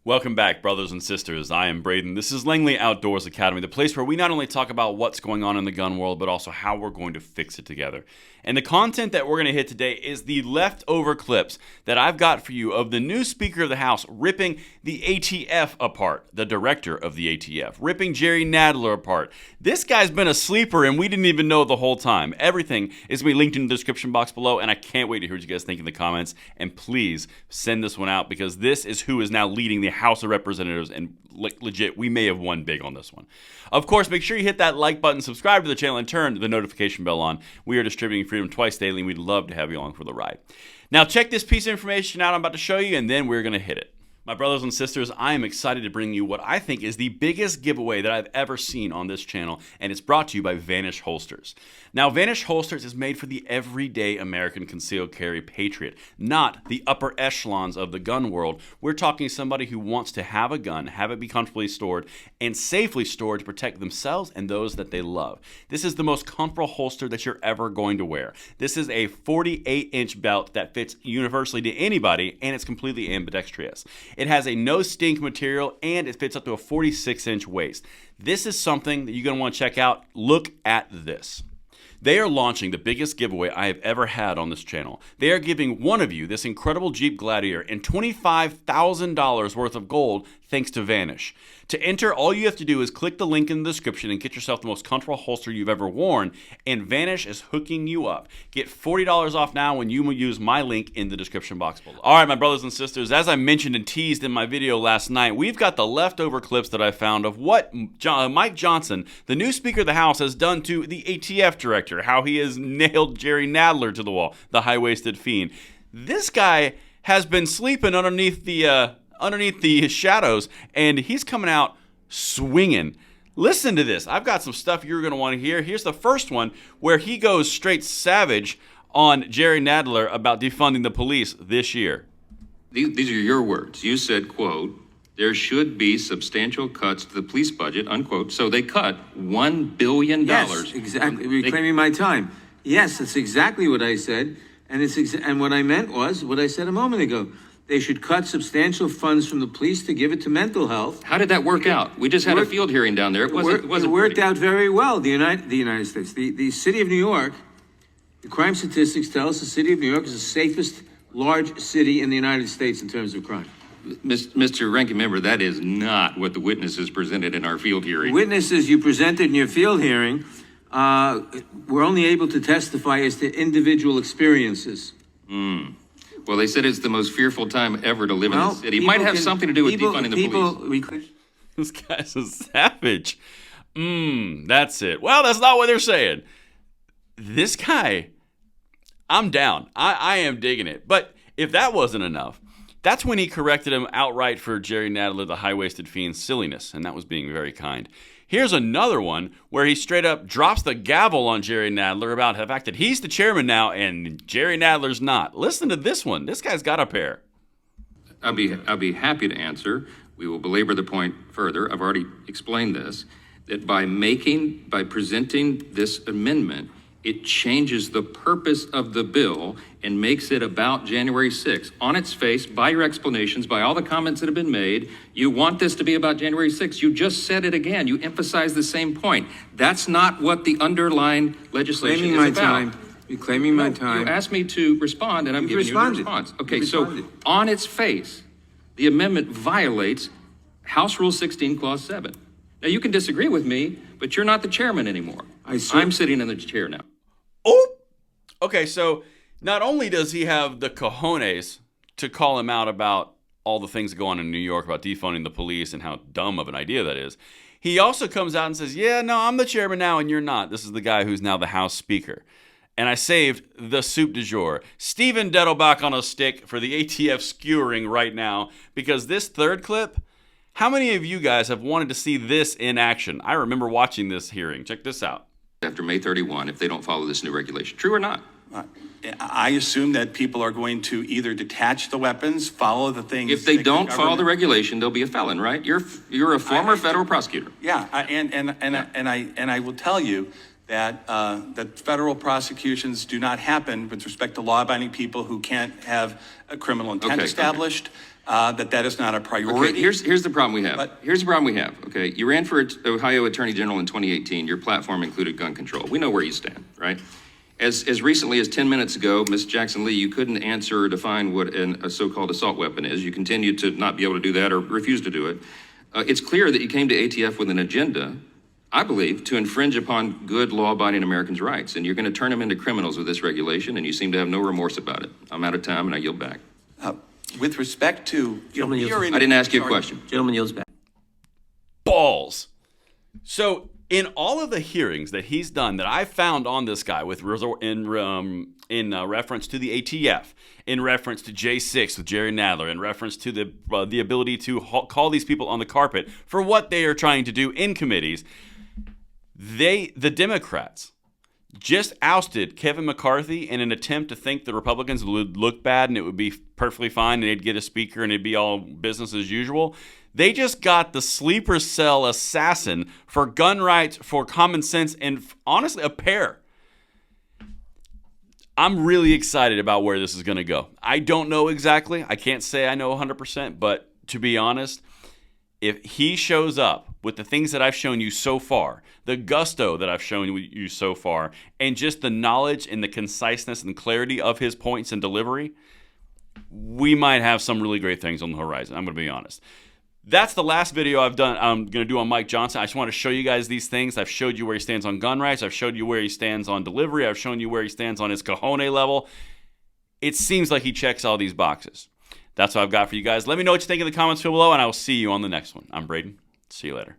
Welcome back, brothers and sisters. I am Braden. This is Langley Outdoors Academy, the place where we not only talk about what's going on in the gun world, but also how we're going to fix it together. And the content that we're going to hit today is the leftover clips that I've got for you of the new Speaker of the House ripping the ATF apart, the director of the ATF, ripping Jerry Nadler apart. This guy's been a sleeper, and we didn't even know the whole time. Everything is going to be linked in the description box below, and I can't wait to hear what you guys think in the comments. And please send this one out, because this is who is now leading the House of Representatives, and legit, we may have won big on this one. Of course, make sure you hit that like button, subscribe to the channel, and turn the notification bell on. We are distributing freedom twice daily, and we'd love to have you along for the ride. Now, check this piece of information out I'm about to show you, and then we're going to hit it. My brothers and sisters, I am excited to bring you what I think is the biggest giveaway that I've ever seen on this channel, and it's brought to you by Vanish Holsters. Now, Vanish Holsters is made for the everyday American concealed carry patriot, not the upper echelons of the gun world. We're talking somebody who wants to have a gun, have it be comfortably stored, and safely stored to protect themselves and those that they love. This is the most comfortable holster that you're ever going to wear. This is a 48-inch belt that fits universally to anybody, and it's completely ambidextrous. It has a no stink material, and it fits up to a 46-inch waist. This is something that you're going to want to check out. Look at this. They are launching the biggest giveaway I have ever had on this channel. They are giving one of you this incredible Jeep Gladiator and $25,000 worth of gold thanks to Vanish. To enter, all you have to do is click the link in the description and get yourself the most comfortable holster you've ever worn, and Vanish is hooking you up. Get $40 off now when you use my link in the description box below. All right, my brothers and sisters, as I mentioned and teased in my video last night, we've got the leftover clips that I found of what Mike Johnson, the new Speaker of the House, has done to the ATF Director, how he has nailed Jerry Nadler to the wall, the high-waisted fiend. This guy has been sleeping underneath the shadows, and he's coming out swinging. Listen to this. I've got some stuff you're going to want to hear. Here's the first one where he goes straight savage on Jerry Nadler about defunding the police this year. These are your words. You said, quote, there should be substantial cuts to the police budget, unquote. So they cut $1 billion. Yes, exactly. Reclaiming my time. Yes, that's exactly what I said. And and what I meant was what I said a moment ago. They should cut substantial funds from the police to give it to mental health. How did that work out? We just had a field hearing down there. It worked out very well. The United States, the city of New York, the crime statistics tell us the city of New York is the safest large city in the United States in terms of crime. Mr. Ranking Member, that is not what the witnesses presented in our field hearing. Witnesses you presented in your field hearing were only able to testify as to individual experiences. Well, they said it's the most fearful time ever to live in the city. It might have something to do with defunding the police. This guy's a savage. That's it. Well, that's not what they're saying. This guy, I'm down. I am digging it. But if that wasn't enough, that's when he corrected him outright for Jerry Nadler, the high-waisted fiend's silliness, and that was being very kind. Here's another one where he straight up drops the gavel on Jerry Nadler about the fact that he's the chairman now and Jerry Nadler's not. Listen to this one. This guy's got a pair. I'll be happy to answer. We will belabor the point further. I've already explained this, that by presenting this amendment, it changes the purpose of the bill and makes it about January 6th. On its face, by your explanations, by all the comments that have been made, you want this to be about January 6th. You just said it again. You emphasize the same point. That's not what the underlying legislation is about. You're claiming my time. You asked me to respond, and I'm giving you the response. Okay, so on its face, the amendment violates House Rule 16, Clause 7. Now, you can disagree with me, but you're not the chairman anymore. I'm sitting in the chair now. Oh, okay, so not only does he have the cojones to call him out about all the things that go on in New York about defunding the police and how dumb of an idea that is, he also comes out and says, yeah, no, I'm the chairman now and you're not. This is the guy who's now the House Speaker. And I saved the soup du jour, Stephen Dettelbach on a stick for the ATF skewering right now, because this third clip, how many of you guys have wanted to see this in action? I remember watching this hearing. Check this out. After May 31, if they don't follow this new regulation. True or not? I assume that people are going to either detach the weapons, follow the things. If they don't follow the regulation, they'll be a felon, right? You're a former federal prosecutor. Yeah, and I will tell you that federal prosecutions do not happen with respect to law-abiding people who can't have a criminal intent established. that is not a priority. Okay, here's the problem we have. But- Here's the problem we have, okay? You ran for Ohio Attorney General in 2018. Your platform included gun control. We know where you stand, right? As recently as 10 minutes ago, Ms. Jackson-Lee, you couldn't answer or define what a so-called assault weapon is. You continue to not be able to do that or refuse to do it. It's clear that you came to ATF with an agenda, I believe, to infringe upon good law-abiding Americans' rights. And you're going to turn them into criminals with this regulation, and you seem to have no remorse about it. I'm out of time, and I yield back. With respect to, Gentleman yields I didn't ask you a question. Gentleman yields back. Balls. So in all of the hearings that he's done that I found on this guy with in reference to the ATF, in reference to J6 with Jerry Nadler, in reference to the ability to call these people on the carpet for what they are trying to do in committees, the Democrats just ousted Kevin McCarthy in an attempt to think the Republicans would look bad and it would be perfectly fine and they'd get a speaker and it'd be all business as usual. They just got the sleeper cell assassin for gun rights, for common sense, and honestly, a pair. I'm really excited about where this is going to go. I don't know exactly. I can't say I know 100%, but to be honest, if he shows up with the things that I've shown you so far, the gusto that I've shown you so far, and just the knowledge and the conciseness and clarity of his points and delivery, we might have some really great things on the horizon. I'm going to be honest. That's the last video I'm going to do on Mike Johnson. I just want to show you guys these things. I've showed you where he stands on gun rights. I've showed you where he stands on delivery. I've shown you where he stands on his cojones level. It seems like he checks all these boxes. That's what I've got for you guys. Let me know what you think in the comments below, and I will see you on the next one. I'm Braden. See you later.